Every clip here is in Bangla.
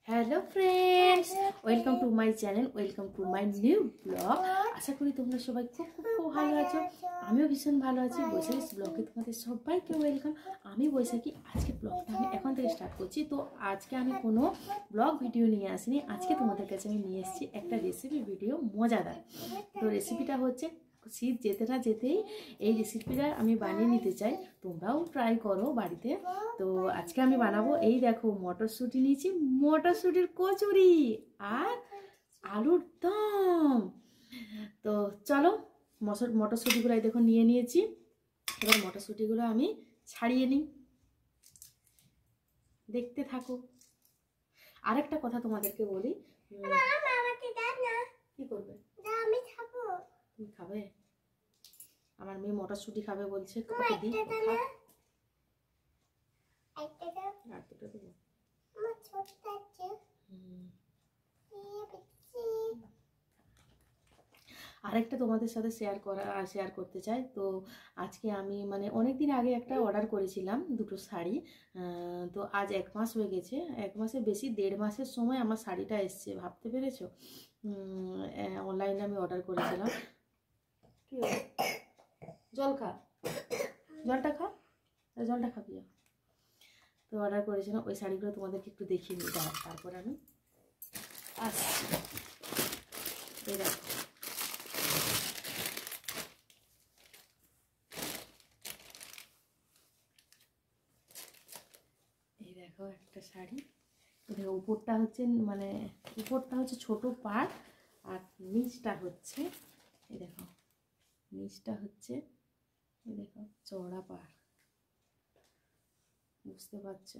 Hello friends, welcome to my channel, welcome to my new blog. আশা করি তোমরা সবাই খুব খুব খুব ভালো আছো। আমিও ভীষণ ভালো আছি। বৈশাখী ব্লগে তোমাদের সবাইকে ওয়েলকাম। আমি বৈশাখী। আজকে ব্লগটা আমি এখন থেকে স্টার্ট করছি। তো আজকে আমি কোনো ব্লগ ভিডিও নিয়ে আসিনি। আজকে তোমাদের কাছে আমি নিয়ে এসেছি একটা রেসিপি ভিডিও, মজাদার। তো রেসিপিটা হচ্ছে, শীত যেতে না যেতেই এই রেসিপিটা আমি বানিয়ে নিতে চাই। তোমরাও ট্রাই করো বাড়িতে। তো আজকে আমি বানাবো, এই দেখো মটরশুঁটি নিয়েছি, মটরশুঁটির কচুরি আর আলুর দম। তো চলো, মটরশুঁটিগুলো দেখো নিয়ে নিয়েছি। এবার মটরশুঁটিগুলো আমি ছাড়িয়ে নিই, দেখতে থাকো। আরেকটা কথা তোমাদেরকে বলি, কি করবে? তুমি খাবে? আমার মেয়ে মটরশুঁটি খাবে বলছে। আরেকটা তোমাদের সাথে শেয়ার করতে চাই। তো আজকে আমি অনেক দিন আগে একটা অর্ডার করেছিলাম, দুটো শাড়ি। তো আজ 1 মাস হয়ে গেছে, 1 মাসের বেশি, 1.5 মাসের সময় আমার শাড়িটা এসছে, ভাবতে পেরেছো? অনলাইনে আমি অর্ডার করেছিলাম। কি জল খা, জলটা খাবি। তো অর্ডার করেছিলাম, ওই শাড়িগুলো তোমাদেরকে একটু দেখিয়ে নিই, তারপর আমি আসছি। এই দেখো, দেখো একটা শাড়ি। দেখো উপরটা হচ্ছে ছোট পাড়, আর নিচটা হচ্ছে এই দেখো, এই দেখো চওড়া পাড়। বুঝতে পারছো?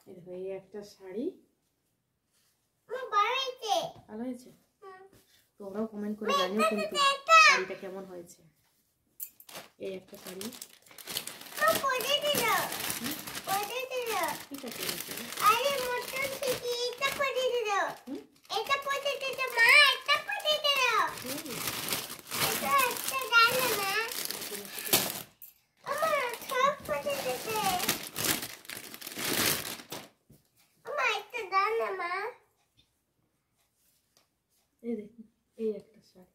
এই দেখো, এই একটা শাড়ি। ভালো হয়েছে? তোমরাও কমেন্ট করে জানিও কিন্তু শাড়িটা কেমন হয়েছে। এই একটা শাড়ি। ঠিক আছে, এই দেখুন, এই একটা শাড়ি।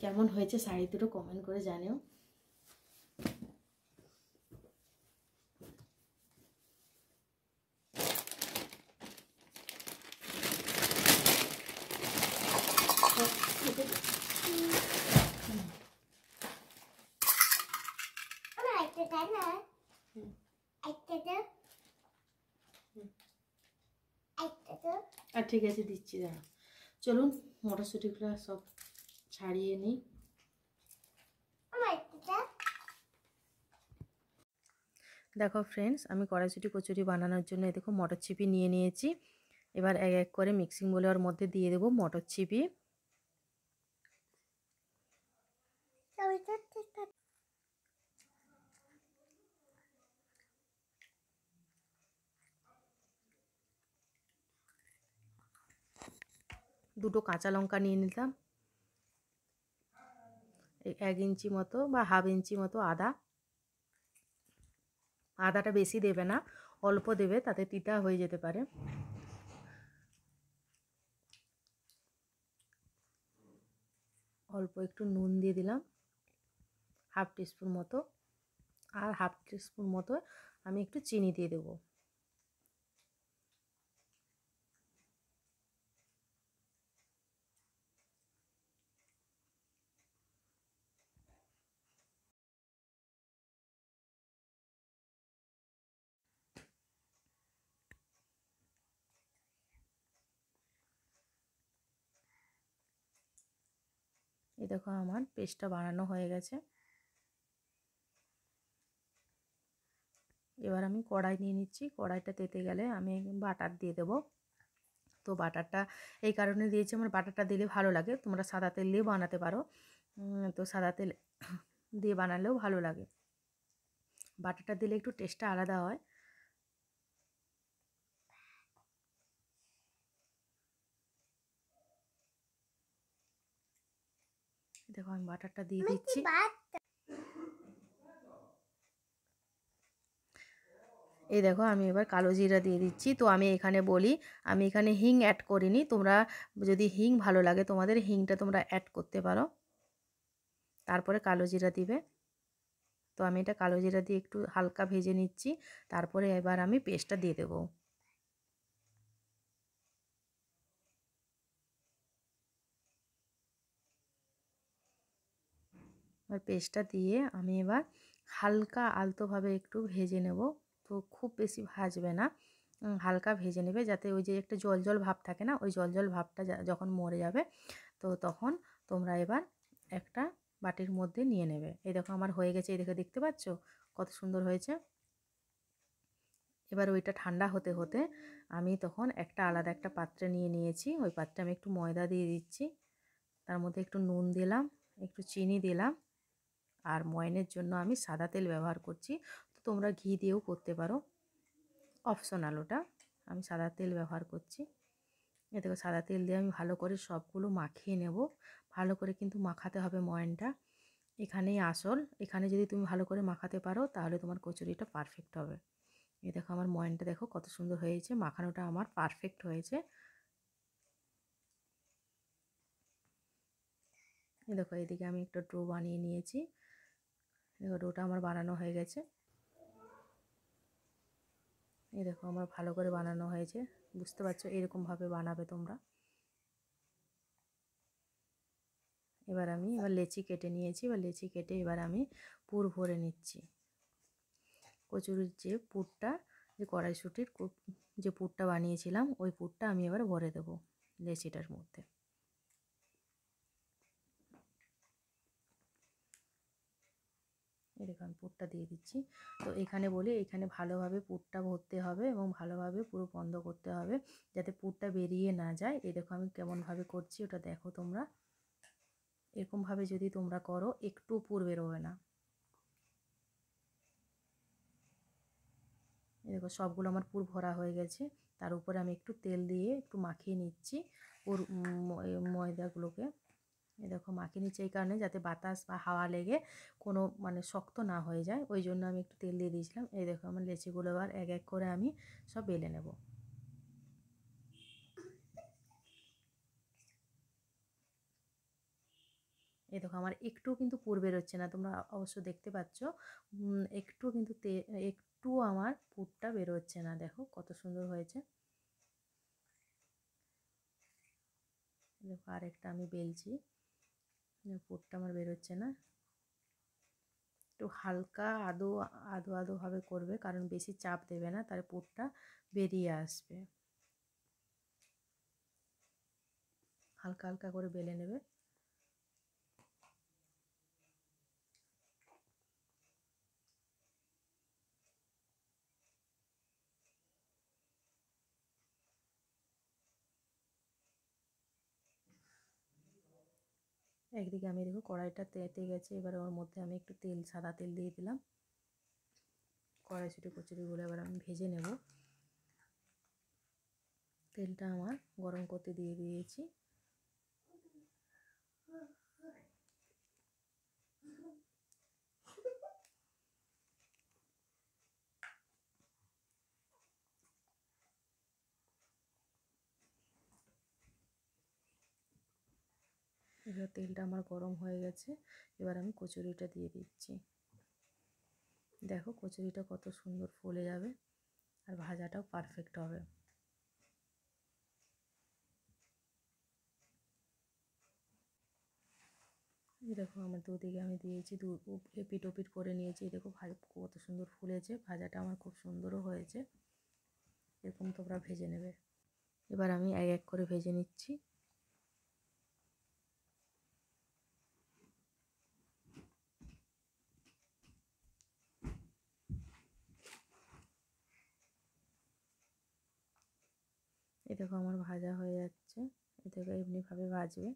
কেমন হয়েছে শাড়ি দুটো কমেন্ট করে জানিও। আর ঠিক আছে, দিচ্ছি, দাঁড়া। চলুন মটরশুঁটিগুলো সব ছাড়িয়ে নিই। দেখো ফ্রেন্ডস, আমি কড়াইশুঁটি কচুরি বানানোর জন্য দেখো মটরছিপি নিয়ে নিয়েছি। এবার এক এক করে মিক্সিং বোলের মধ্যে দিয়ে দেবো মটরছিপি। দুটো কাঁচা লঙ্কা নিয়ে নিলাম, 1 ইঞ্চি মতো বা হাফ ইঞ্চি মতো আদা। আদাটা বেশি দেবে না, অল্প দেবে, তাতে তিতা হয়ে যেতে পারে। অল্প একটু নুন দিয়ে দিলাম, হাফ টিস্পুন মতো। আর হাফ টিস্পুন মতো আমি একটু চিনি দিয়ে দেবো। এই দেখো আমার পেস্টটা বানানো হয়ে গেছে। এবার আমি কড়াই নিয়ে নিচ্ছি। কড়াইটা তেতে গেলে আমি বাটার দিয়ে দেবো। তো বাটারটা এই কারণে দিয়েছি, আমার বাটারটা দিলে ভালো লাগে। তোমরা সাদা তেল দিয়ে বানাতে পারো, তো সাদা তেল দিয়ে বানালেও ভালো লাগে। বাটারটা দিলে একটু টেস্টটা আলাদা হয়। দেখো আমি বাটারটা দিয়ে দিচ্ছি। এই দেখো আমি এবার কালো জিরা দিয়ে দিচ্ছি। তো আমি এখানে বলি, আমি এখানে হিং অ্যাড করিনি। তোমরা যদি হিং ভালো লাগে তোমাদের, হিংটা তোমরা অ্যাড করতে পারো। তারপরে কালো জিরা দিবে। তো আমি এটা কালো জিরা দিয়ে একটু হালকা ভেজে নিচ্ছি। তারপরে এবার আমি পেস্টটা দিয়ে দেবো। আর পেস্টটা দিয়ে আমি এবার হালকা আলতোভাবে একটু ভেজে নেব। তো খুব বেশি ভাজবে না, হালকা ভেজে নেবে, যাতে ওই যে একটা জল জল ভাব থাকে না, ওই জল জল ভাবটা যখন মরে যাবে তো তখন তোমরা এবার একটা বাটির মধ্যে নিয়ে নেবে। এই দেখো আমার হয়ে গেছে, এই দেখে দেখতে পাচ্ছ কত সুন্দর হয়েছে। এবার ওইটা ঠান্ডা হতে হতে আমি তখন একটা আলাদা একটা পাত্রে নিয়ে নিয়েছি। ওই পাত্রে আমি একটু ময়দা দিয়ে দিচ্ছি, তার মধ্যে একটু নুন দিলাম, একটু চিনি দিলাম, আর ময়নের জন্য আমি সাদা তেল ব্যবহার করছি। তো তোমরা ঘি দিয়েও করতে পারো, অপশনাল ওটা। আমি সাদা তেল ব্যবহার করছি। এ দেখো সাদা তেল দিয়ে আমি ভালো করে সবগুলো মাখিয়ে নেব। ভালো করে কিন্তু মাখাতে হবে ময়নটা, এখানেই আসল। এখানে যদি তুমি ভালো করে মাখাতে পারো তাহলে তোমার কচুরিটা পারফেক্ট হবে। এই দেখো আমার ময়নটা দেখো কত সুন্দর হয়েছে, মাখানোটা আমার পারফেক্ট হয়েছে। এই দেখো এদিকে আমি একটা ডো বানিয়ে নিয়েছি। দেখো ডোটা আমার বানানো হয়ে গেছে। এই দেখো আমার ভালো করে বানানো হয়েছে, বুঝতে পারছো, এরকমভাবে বানাবে তোমরা। এবার লেচি কেটে নিয়েছি, এবার লেচি কেটে এবার আমি পুর ভরে নিচ্ছি। কচুরির যে পুরটা, যে কড়াইশুঁটির যে পুরটা বানিয়েছিলাম, ওই পুরটা আমি এবার ভরে দেবো লেচিটার মধ্যে। এরকম পুরটা দিয়ে দিচ্ছি। তো এখানে বলি, এখানে ভালোভাবে পুরটা ভরতে হবে এবং ভালোভাবে পুরো বন্ধ করতে হবে, যাতে পুরটা বেরিয়ে না যায়। এই দেখো আমি কেমনভাবে করছি ওটা দেখো তোমরা। এরকমভাবে যদি তোমরা করো একটু পুর বেরোবে না। দেখো সবগুলো আমার পুর ভরা হয়ে গেছে। তার উপরে আমি একটু তেল দিয়ে একটু মাখিয়ে নিচ্ছি পুর ময়দাগুলোকে। এই দেখো মাখিয়ে নিচ্ছি এই কারণে, যাতে বাতাস বা হাওয়া লেগে কোনো মানে শক্ত না হয়ে যায়, ওই জন্য আমি একটু তেল দিয়ে দিয়েছিলাম। এই দেখো আমার লেচিগুলো এবার এক এক করে আমি সব বেলে নেব। এই দেখো আমার একটু কিন্তু পুর বেরোচ্ছে না, তোমরা অবশ্য দেখতে পাচ্ছ। একটু কিন্তু একটু আমার পুরটা বেরোচ্ছে না। দেখো কত সুন্দর হয়েছে। দেখো আরেকটা আমি বেলছি, পুরটা আমার বেরোচ্ছে না। একটু হালকা আদো আদো আদোভাবে করবে, কারণ বেশি চাপ দেবে না, তাহলে পুরটা বেরিয়ে আসবে। হালকা হালকা করে বেলে নেবে। একদিকে আমি দেখো কড়াইটা তেতে গেছে, এবার ওর মধ্যে আমি একটু তেল, সাদা তেল দিয়ে দিলাম। কড়াইশুঁটি কচুরিগুলো এবার আমি ভেজে নেব। তেলটা আমার গরম করতে দিয়ে দিয়েছি। এবার তেলটা আমার গরম হয়ে গেছে, এবার আমি কচুরিটা দিয়ে দিচ্ছি। দেখো কচুরিটা কত সুন্দর ফুলে যাবে, আর ভাজাটাও পারফেক্ট হবে। এই দেখো আমার দুদিকে আমি দিয়েছি, এপিট ওপিট করে নিয়েছি। এই দেখো কত সুন্দর ফুলেছে, ভাজাটা আমার খুব সুন্দরও হয়েছে। এরকম তোমরা ভেজে নেবে। এবার আমি এক এক করে ভেজে নিচ্ছি। এ দেখো আমার ভাজা হয়ে যাচ্ছে, এ দেখো এমনিভাবে ভাজবে।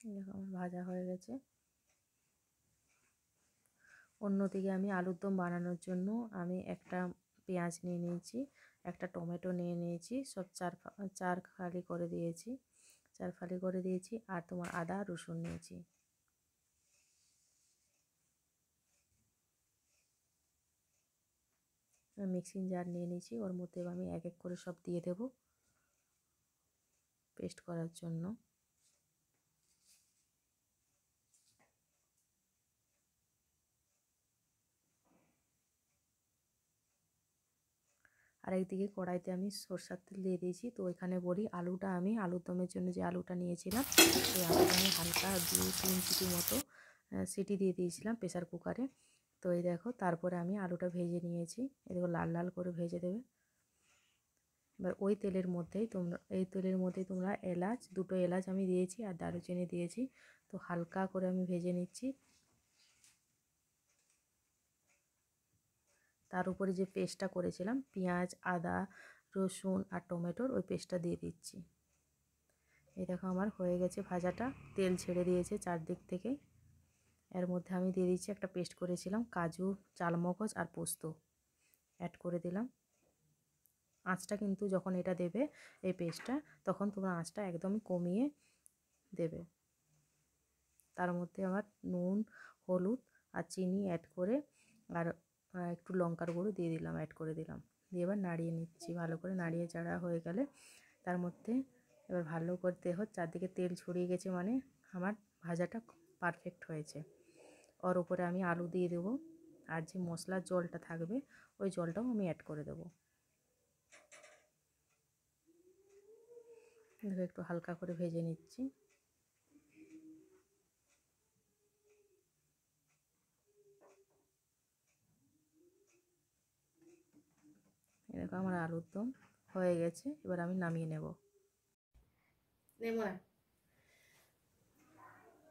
দেখো আমার ভাজা হয়ে গেছে। অন্যদিকে আমি আলুর দম বানানোর জন্য আমি একটা পেঁয়াজ নিয়ে নিয়েছি, একটা টমেটো নিয়ে নিয়েছি, সব চার ফালি করে দিয়েছি, 4 ফালি করে দিয়েছি। আর তোমার আদা রসুন নিয়েছি। মিক্সিং জার নিয়ে নিয়েছি, ওর মধ্যে আমি এক এক করে সব দিয়ে দেব পেস্ট করার জন্য। আর একদিকে কড়াইতে আমি সরষের তেল দিয়ে দিয়েছি। তো এখানে বলি আলুটা আমি আলুর দমের জন্য যে আলুটা নিয়েছিলাম সেই আলুটা আমি হালকা 2-3 সিটি মতো সিটি দিয়ে দিয়েছিলাম প্রেসার কুকারে। তো এই দেখো তারপরে আমি আলুটা ভেজে নিয়েছি, এদিকে লাল লাল করে ভেজে দেবে। এবার এই তেলের মধ্যেই তোমরা এলাচ, 2টো এলাচ আমি দিয়েছি আর দারুচিনি দিয়েছি। তো হালকা করে আমি ভেজে নিচ্ছি। তার উপরে যে পেস্টটা করেছিলাম পেঁয়াজ, আদা, রসুন আর টমেটোর, ওই পেস্টটা দিয়ে দিচ্ছি। এই দেখো আমার হয়ে গেছে ভাজাটা, তেল ছেড়ে দিয়েছে চারদিক থেকে। এর মধ্যে আমি দিয়ে দিচ্ছি একটা পেস্ট করেছিলাম কাজু, চালমগজ আর পোস্ত, অ্যাড করে দিলাম। আঁচটা কিন্তু যখন এটা দেবে এই পেস্টটা, তখন তোমরা আঁচটা একদমই কমিয়ে দেবে। তার মধ্যে আমার নুন, হলুদ আর চিনি অ্যাড করে আর একটু লঙ্কার গুঁড়ো দিয়ে দিলাম, অ্যাড করে দিলাম। দিয়ে এবার নাড়িয়ে নিচ্ছি। ভালো করে নাড়িয়ে চাড়া হয়ে গেলে তার মধ্যে এবার ভালো করে দেখো চারদিকে তেল ছড়িয়ে গেছে, মানে আমার ভাজাটা পারফেক্ট হয়েছে। ওর উপরে আমি আলু দিয়ে দেবো আর যে মশলার জলটা থাকবে ওই জলটাও আমি অ্যাড করে দেবো। দেখো একটু হালকা করে ভেজে নিচ্ছি। দেখো আমার আলুর দম হয়ে গেছে, এবার আমি নামিয়ে নেব।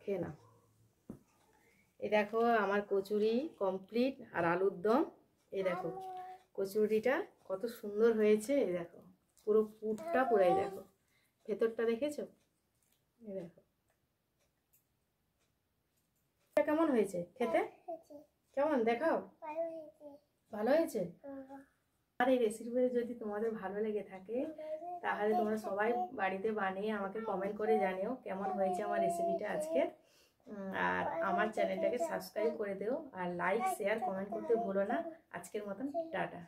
খেয়ে নাও। এই দেখো আমার কচুরি কমপ্লিট আর আলুর দম। এই দেখো কচুরিটা কত সুন্দর হয়েছে, এই দেখো পুরো পুরটা পুরাই, দেখো ভেতরটা দেখেছো? এই দেখো কেমন হয়েছে খেতে, কেমন দেখাও? ভালো হয়েছে। আর এই রেসিপিটা যদি তোমাদের ভালো লেগে থাকে তাহলে তোমরা সবাই বাড়িতে বানিয়ে আমাকে কমেন্ট করে জানিও কেমন হয়েছে আমার রেসিপিটা আজকে। আর আমার চ্যানেলটাকে সাবস্ক্রাইব করে দিও আর লাইক, শেয়ার, কমেন্ট করতে ভুলো না। আজকের মতন টাটা।